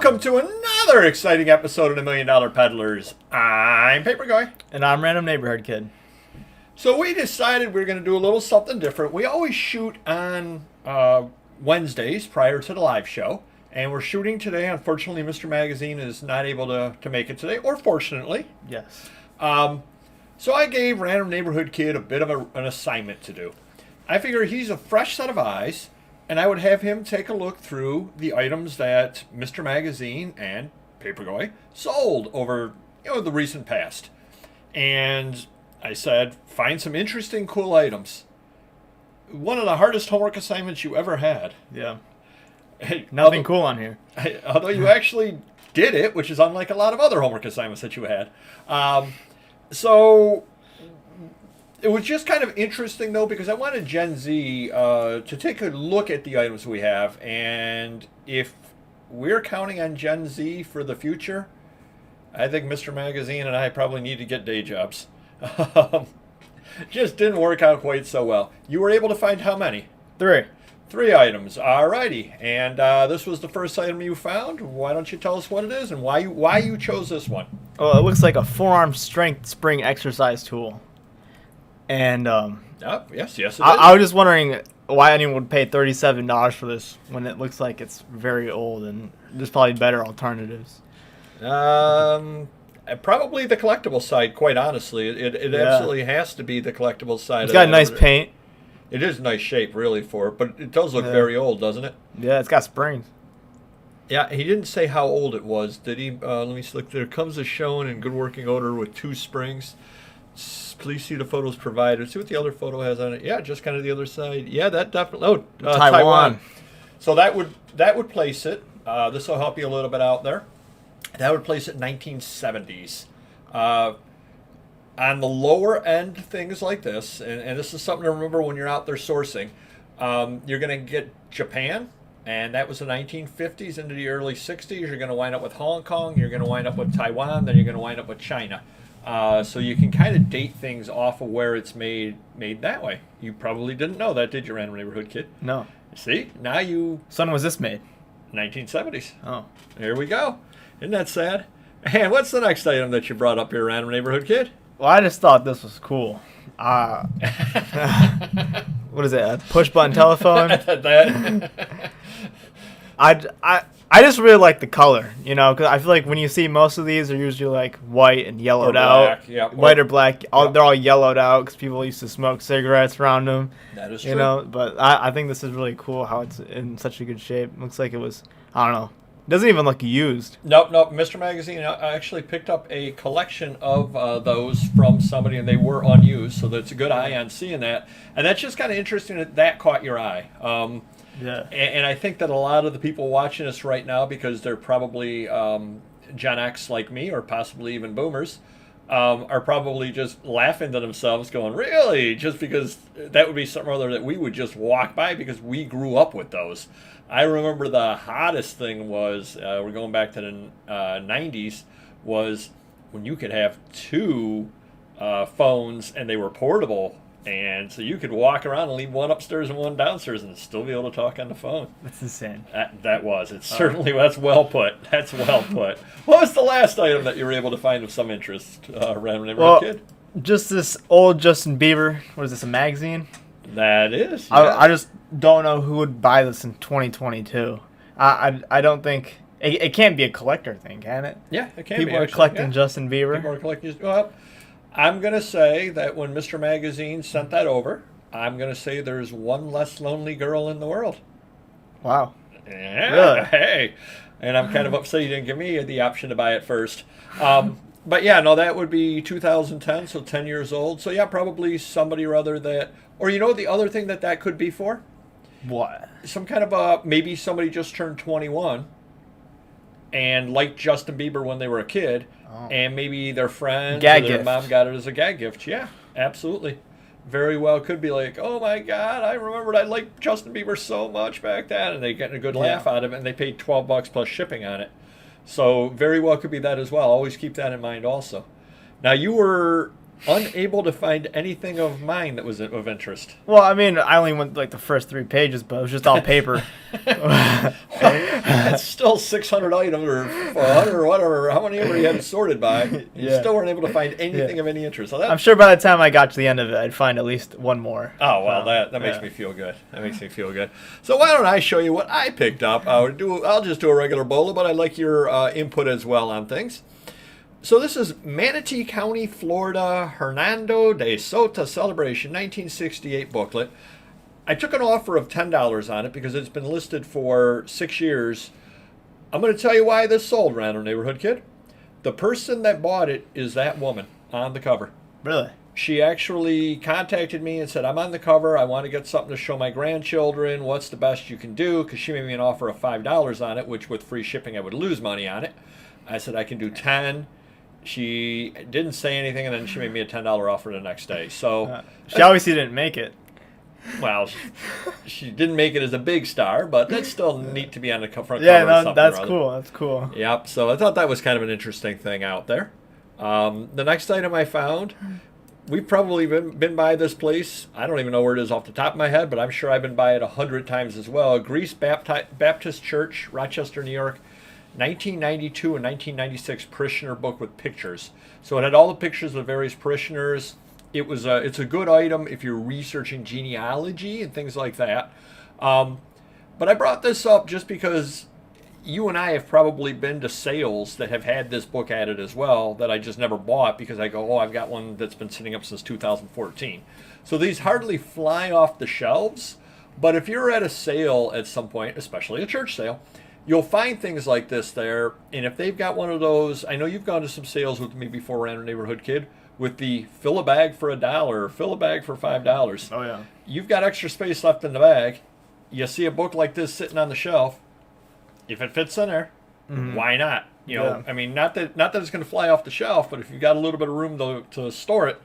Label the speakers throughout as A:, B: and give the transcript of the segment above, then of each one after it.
A: Welcome to another exciting episode of the $1 Million Peddlers. I'm Paper Guy.
B: And I'm Random Neighborhood Kid.
A: So we decided we were going to do a little something different. We always shoot on Wednesdays prior to the live show. And we're shooting today. Unfortunately, Mr. Magazine is not able to make it today. Or fortunately.
B: Yes.
A: So I gave Random Neighborhood Kid a bit of an assignment to do. I figure he's a fresh set of eyes. And I would have him take a look through the items that Mr. Magazine and Paperboy sold over the recent past. And I said, find some interesting, cool items. One of the hardest homework assignments you ever had.
B: Yeah. Nothing cool on here.
A: Although you actually did it, which is unlike a lot of other homework assignments that you had. So it was just kind of interesting, though, because I wanted Gen Z to take a look at the items we have. And if we're counting on Gen Z for the future, I think Mr. Magazine and I probably need to get day jobs. Just didn't work out quite so well. You were able to find how many? Three items. Alrighty. And this was the first item you found. Why don't you tell us what it is and why you chose this one?
B: Well, it looks like a forearm strength spring exercise tool. And
A: yes, it is.
B: I was just wondering why anyone would pay $37 for this when it looks like it's very old and there's probably better alternatives.
A: Probably the collectible side, quite honestly. It absolutely has to be the collectible side.
B: It's got a nice paint.
A: It is nice shape, really, for it, but it does look very old, doesn't it?
B: Yeah, it's got springs.
A: Yeah, he didn't say how old it was, did he? Let me look. There comes a shown in good working order with 2 springs. Please see the photos provided. See what the other photo has on it. Yeah, just kind of the other side. Yeah, that definitely. Oh,
B: Taiwan.
A: So that would place it. This will help you a little bit out there. That would place it 1970s. On the lower end, things like this, and this is something to remember when you're out there sourcing. You're going to get Japan, and that was the 1950s into the early 60s. You're going to wind up with Hong Kong. You're going to wind up with Taiwan. Then you're going to wind up with China. So you can kind of date things off of where it's made that way. You probably didn't know that, did you, Random Neighborhood Kid?
B: No.
A: See? Now you...
B: So when was this made?
A: 1970s.
B: Oh.
A: There we go. Isn't that sad? And what's the next item that you brought up here, Random Neighborhood Kid?
B: Well, I just thought this was cool. What is it? A push-button telephone? I just really like the color, because I feel like when you see most of these are usually like white and yellowed out.
A: Yeah.
B: White or black. They're all yellowed out because people used to smoke cigarettes around them.
A: That is true.
B: But I think this is really cool how it's in such a good shape. Looks like it was, I don't know. It doesn't even look used.
A: Nope. Mr. Magazine actually picked up a collection of those from somebody, and they were unused, so that's a good eye on seeing that. And that's just kind of interesting that caught your eye.
B: Yeah.
A: And I think that a lot of the people watching us right now, because they're probably Gen X like me, or possibly even boomers, are probably just laughing to themselves going, really? Just because that would be something or other that we would just walk by because we grew up with those. I remember the hottest thing was, we're going back to the 90s, was when you could have 2 phones and they were portable. And so you could walk around and leave one upstairs and one downstairs and still be able to talk on the phone.
B: That's insane.
A: That's well put. That's well put. What was the last item that you were able to find of some interest, Random Neighborhood Kid?
B: Just this old Justin Bieber. What is this, a magazine?
A: That is.
B: Yeah. I just don't know who would buy this in 2022. I don't think... It can't be a collector thing, can it?
A: Yeah, it can
B: People are collecting Justin Bieber.
A: People are collecting... Well, I'm going to say that when Mr. Magazine sent that over, I'm going to say there's one less lonely girl in the world.
B: Wow.
A: Yeah.
B: Really?
A: Hey. And I'm kind of upset you didn't give me the option to buy it first. But yeah, no, that would be 2010, so 10 years old. So yeah, probably somebody or other that... Or the other thing that could be for?
B: What?
A: Some kind of maybe somebody just turned 21 and liked Justin Bieber when they were a kid. Oh. And maybe their friend or their mom got it as a gag gift. Yeah, absolutely. Very well could be like, oh my God, I remembered I liked Justin Bieber so much back then. And they get a good laugh out of it, and they paid $12 plus shipping on it. So very well could be that as well. Always keep that in mind also. Now, you were unable to find anything of mine that was of interest.
B: Well, I mean, I only went like the first 3 pages, but it was just all paper.
A: That's still 600 items or 400 or whatever, how many ever you had it sorted by. You
B: Yeah.
A: still weren't able to find anything of any interest. So that,
B: I'm sure by the time I got to the end of it, I'd find at least one more.
A: oh, well, that makes me feel good. That makes me feel good. So why don't I show you what I picked up? I'll just do a regular BOLO, but I'd like your input as well on things. So this is Manatee County, Florida, Hernando de Soto Celebration 1968 booklet. I took an offer of $10 on it because it's been listed for 6 years. I'm going to tell you why this sold, Random Neighborhood Kid. The person that bought it is that woman on the cover.
B: Really?
A: She actually contacted me and said, I'm on the cover. I want to get something to show my grandchildren. What's the best you can do? Because she made me an offer of $5 on it, which with free shipping I would lose money on it. I said, I can do 10. She didn't say anything, and then she made me a $10 offer the next day. So
B: she obviously didn't make it.
A: well, she didn't make it as a big star, but that's still neat to be on the front cover.
B: Yeah,
A: of
B: no,
A: something
B: that's
A: or other.
B: cool. That's cool.
A: Yep. So I thought that was kind of an interesting thing out there. The next item I found, we've probably been by this place. I don't even know where it is off the top of my head, but I'm sure I've been by it 100 times as well. Greece Baptist Church, Rochester, New York. 1992 and 1996 Parishioner Book with pictures. So it had all the pictures of various parishioners. It's a good item if you're researching genealogy and things like that. But I brought this up just because you and I have probably been to sales that have had this book added as well that I just never bought because I go, oh, I've got one that's been sitting up since 2014. So these hardly fly off the shelves. But if you're at a sale at some point, especially a church sale, you'll find things like this there, and if they've got one of those, I know you've gone to some sales with me before, Random Neighborhood Kid, with the fill a bag for $1 or fill a bag for $5.
B: Oh, yeah.
A: You've got extra space left in the bag. You see a book like this sitting on the shelf. If it fits in there, why not? You know, I mean, not that it's going to fly off the shelf, but if you've got a little bit of room to store it,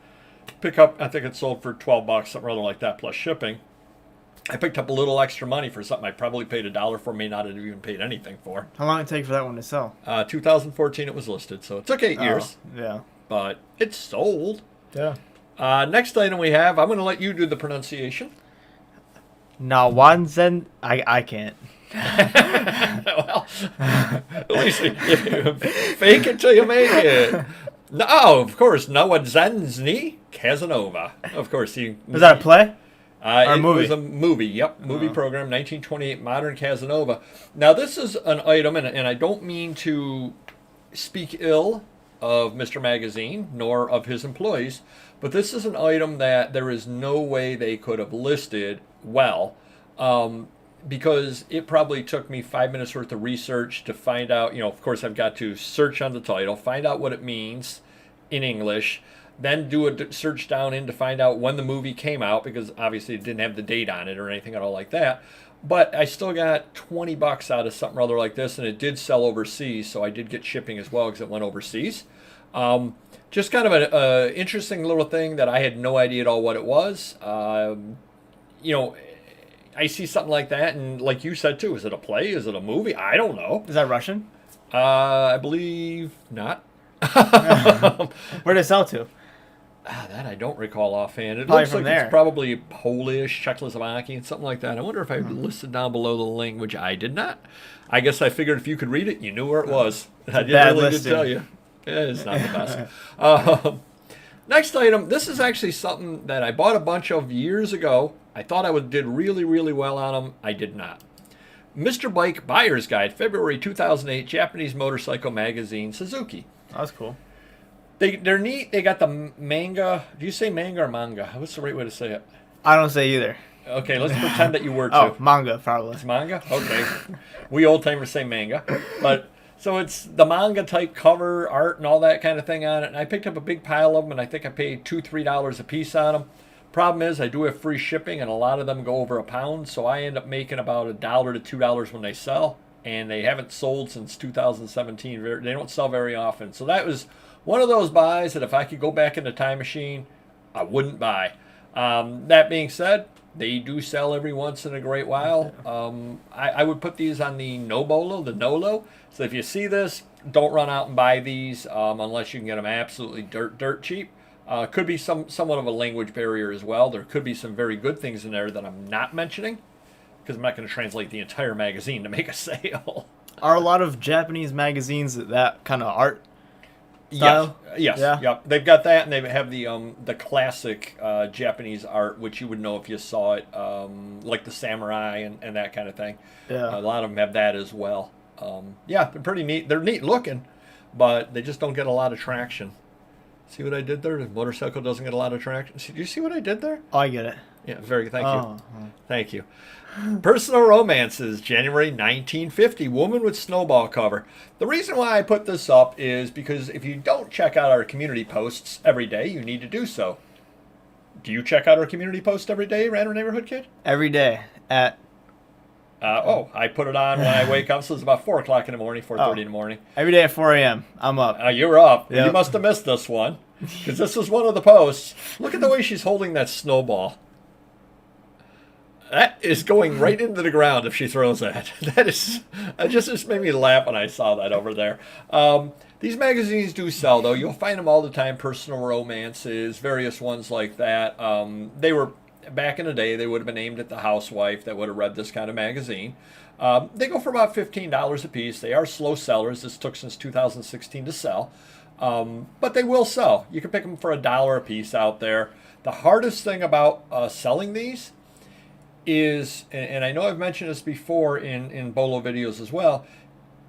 A: pick up. I think it sold for $12, something rather like that, plus shipping. I picked up a little extra money for something I probably paid $1 for, may not have even paid anything for.
B: How long did it take for that one to sell?
A: 2014 it was listed, so it took 8 years.
B: Yeah.
A: But it sold.
B: Yeah.
A: Next item we have, I'm going to let you do the pronunciation.
B: Nawanzen. I can't.
A: Well, at least fake it till you make it. No, of course, Nawadzenzni Casanova. Of course,
B: Was that a play?
A: It
B: movie?
A: was a movie, yep. Movie program, 1928, Modern Casanova. Now, this is an item, and I don't mean to speak ill of Mr. Magazine, nor of his employees, but this is an item that there is no way they could have listed well, because it probably took me 5 minutes worth of research to find out, of course, I've got to search on the title, find out what it means in English, then do a search down in to find out when the movie came out, because obviously it didn't have the date on it or anything at all like that. But I still got $20 out of something rather like this, and it did sell overseas, so I did get shipping as well because it went overseas. Just kind of an interesting little thing that I had no idea at all what it was. I see something like that, and like you said too, is it a play? Is it a movie? I don't know.
B: Is that Russian?
A: I believe not.
B: Where did it sell to?
A: That I don't recall offhand. It
B: Probably
A: looks
B: from
A: like
B: there.
A: it's probably Polish, Czechoslovakian, something like that. I wonder if I listed down below the language. I did not. I guess I figured if you could read it, you knew where it was. I didn't
B: bad
A: really
B: listing.
A: tell you. It's not the best. Next item. This is actually something that I bought a bunch of years ago. I thought I did really, really well on them. I did not. Mr. Bike Buyer's Guide, February 2008, Japanese motorcycle magazine, Suzuki.
B: That's cool.
A: They're neat. They got the manga. Do you say manga or manga? What's the right way to say it?
B: I don't say either.
A: Okay, let's pretend that you were too.
B: Oh, manga, probably.
A: It's manga? Okay. We old timers say manga. But so it's the manga type cover, art, and all that kind of thing on it. And I picked up a big pile of them, and I think I paid $2-3 a piece on them. Problem is, I do have free shipping, and a lot of them go over £1, so I end up making about $1 to $2 when they sell. And they haven't sold since 2017. They don't sell very often. So that was one of those buys that if I could go back in the time machine, I wouldn't buy. That being said, they do sell every once in a great while. I would put these on the no BOLO, the NOLO. So if you see this, don't run out and buy these unless you can get them absolutely dirt cheap. Could be somewhat of a language barrier as well. There could be some very good things in there that I'm not mentioning because I'm not going to translate the entire magazine to make a sale.
B: Are a lot of Japanese magazines that kind of art style?
A: Yes,
B: Yeah.
A: yep. They've got that, and they have the classic Japanese art, which you would know if you saw it, like the samurai and that kind of thing.
B: Yeah.
A: A lot of them have that as well. Yeah, they're pretty neat. They're neat looking, but they just don't get a lot of traction. See what I did there? The motorcycle doesn't get a lot of traction. Did you see what I did there?
B: Oh, I get it.
A: Yeah, very. Thank you.
B: Oh.
A: Thank you. Personal Romances, January 1950, woman with Snowball cover. The reason why I put this up is because if you don't check out our community posts every day, you need to do so. Do you check out our community post every day, Random Neighborhood Kid?
B: Every day at
A: I put it on when I wake up, so it's about 4 o'clock in the morning, 4:30 in the morning.
B: every day at 4 a.m. I'm up.
A: You're up.
B: Yep.
A: You must have missed this one, because this was one of the posts. Look at the way she's holding that snowball. That is going right into the ground if she throws that. It just made me laugh when I saw that over there. These magazines do sell, though. You'll find them all the time. Personal Romances, various ones like that. They were, back in the day, they would have been aimed at the housewife that would have read this kind of magazine. They go for about $15 a piece. They are slow sellers. This took since 2016 to sell. But they will sell. You can pick them for $1 a piece out there. The hardest thing about selling these is, and I know I've mentioned this before in BOLO videos as well,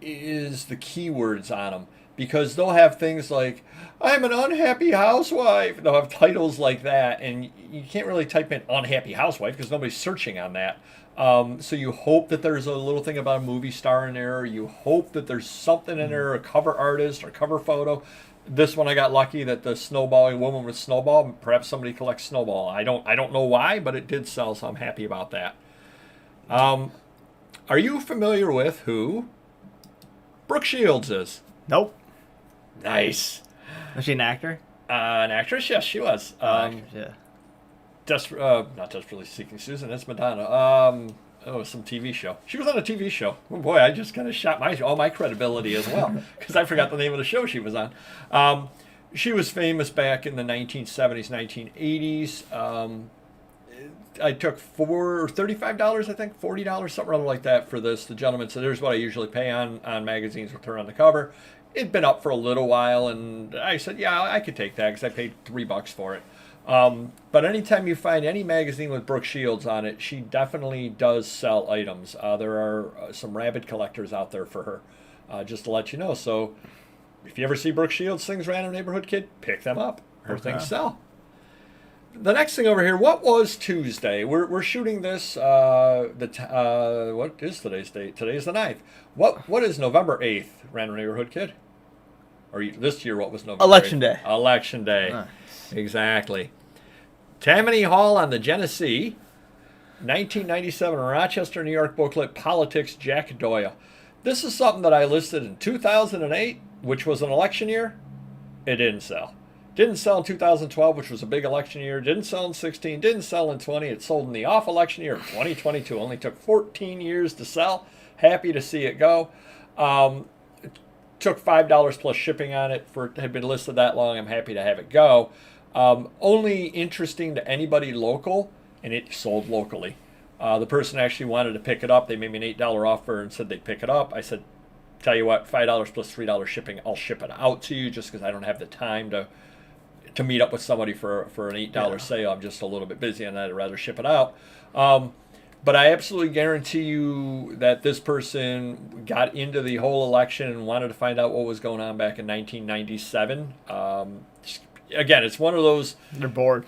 A: is the keywords on them. Because they'll have things like, I'm an unhappy housewife. They'll have titles like that, and you can't really type in unhappy housewife because nobody's searching on that. So you hope that there's a little thing about a movie star in there. You hope that there's something in there, a cover artist or cover photo. This one I got lucky that the Snowball, woman with Snowball, perhaps somebody collects Snowball. I don't know why, but it did sell, so I'm happy about that. Are you familiar with who Brooke Shields is?
B: Nope.
A: Nice.
B: Was she an actor?
A: An actress? Yes, she was.
B: Actress, yeah.
A: Not Desperately Seeking Susan. That's Madonna. Some TV show. She was on a TV show. Oh boy, I just kind of shot all my credibility as well because I forgot the name of the show she was on. She was famous back in the 1970s, 1980s. I took $35, I think, $40, something rather like that for this. The gentleman said, "Here's what I usually pay on magazines with her on the cover." It'd been up for a little while, and I said, "Yeah, I could take that because I paid $3 for it." But anytime you find any magazine with Brooke Shields on it, she definitely does sell items. There are some rabid collectors out there for her, just to let you know. So if you ever see Brooke Shields things, Random Neighborhood Kid, pick them up. Her things sell. The next thing over here, what was Tuesday? We're shooting this, what is today's date? Today's the 9th. What is November 8th, Random Neighborhood Kid? Or this year, what was November 8th?
B: Election Day.
A: Election Day.
B: Nice.
A: Exactly. Tammany Hall on the Genesee, 1997 Rochester, New York booklet, Politics, Jack Doyle. This is something that I listed in 2008, which was an election year. It didn't sell. Didn't sell in 2012, which was a big election year. Didn't sell in 16. Didn't sell in 20. It sold in the off election year of 2022. Only took 14 years to sell. Happy to see it go. It took $5 plus shipping on it for it had been listed that long. I'm happy to have it go. Only interesting to anybody local, and it sold locally. The person actually wanted to pick it up. They made me an $8 offer and said they'd pick it up. I said, tell you what, $5 plus $3 shipping, I'll ship it out to you just because I don't have the time to meet up with somebody for an $8 sale. I'm just a little bit busy and I'd rather ship it out. But I absolutely guarantee you that this person got into the whole election and wanted to find out what was going on back in 1997. Again, it's one of those
B: They're bored.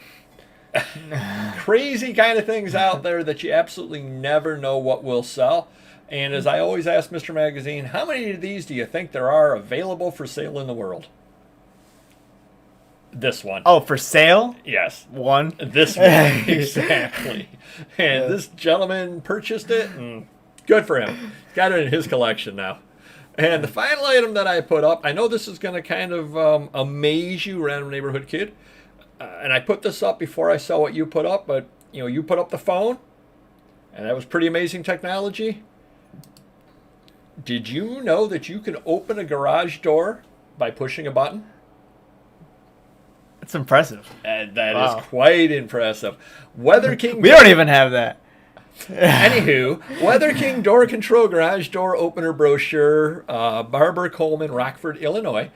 A: crazy kind of things out there that you absolutely never know what will sell. And as I always ask Mr. Magazine, how many of these do you think there are available for sale in the world? This one.
B: Oh, for sale?
A: Yes.
B: One.
A: This one, exactly. And this gentleman purchased it, and good for him. Got it in his collection now. And the final item that I put up, I know this is going to kind of amaze you, Random Neighborhood Kid. And I put this up before I saw what you put up, but you put up the phone, and that was pretty amazing technology. Did you know that you can open a garage door by pushing a button?
B: It's impressive.
A: And that
B: Wow.
A: is quite impressive. Weather King.
B: We don't even have that.
A: Anywho, Weather King door control garage door opener brochure, Barbara Coleman, Rockford, Illinois.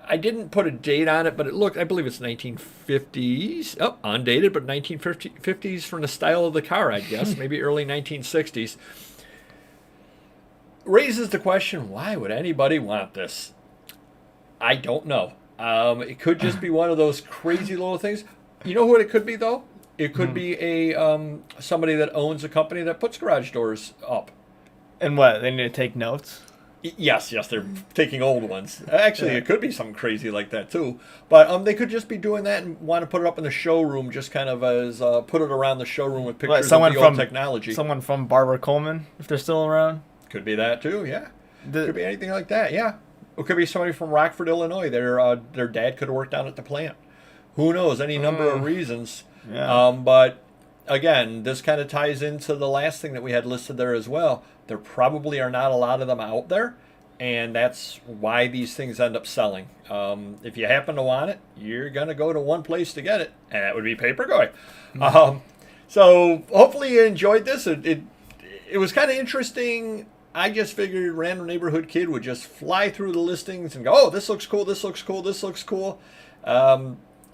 A: I didn't put a date on it, but I believe it's 1950s. Oh, undated, but 1950s from the style of the car, I guess. Maybe early 1960s. Raises the question, why would anybody want this? I don't know. It could just be one of those crazy little things. You know what it could be, though? It could be a somebody that owns a company that puts garage doors up.
B: And what? They need to take notes?
A: Yes, they're taking old ones. Actually, It could be something crazy like that, too. But they could just be doing that and want to put it up in the showroom, just kind of as put it around the showroom with pictures of the old technology.
B: Someone from Barbara Coleman, if they're still around?
A: Could be that, too, yeah. Could be anything like that, yeah. It could be somebody from Rockford, Illinois. Their dad could have worked down at the plant. Who knows? Any number of reasons.
B: Yeah.
A: But again, this kind of ties into the last thing that we had listed there as well. There probably are not a lot of them out there, and that's why these things end up selling. If you happen to want it, you're going to go to one place to get it, and that would be Papergoy. So hopefully you enjoyed this. It was kind of interesting. I just figured random neighborhood kid would just fly through the listings and go, oh, this looks cool, this looks cool, this looks cool.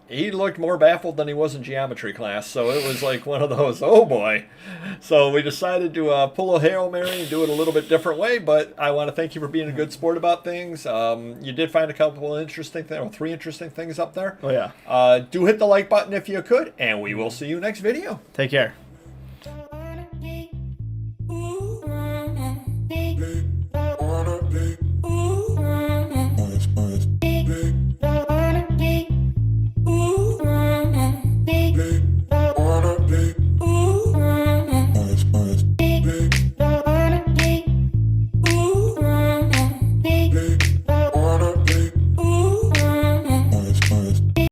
A: He looked more baffled than he was in geometry class, so it was like one of those, oh boy. So we decided to pull a Hail Mary and do it a little bit different way, but I want to thank you for being a good sport about things. You did find a couple of interesting things, or 3 interesting things up there.
B: Oh, yeah.
A: Do hit the like button if you could, and we will see you next video.
B: Take care.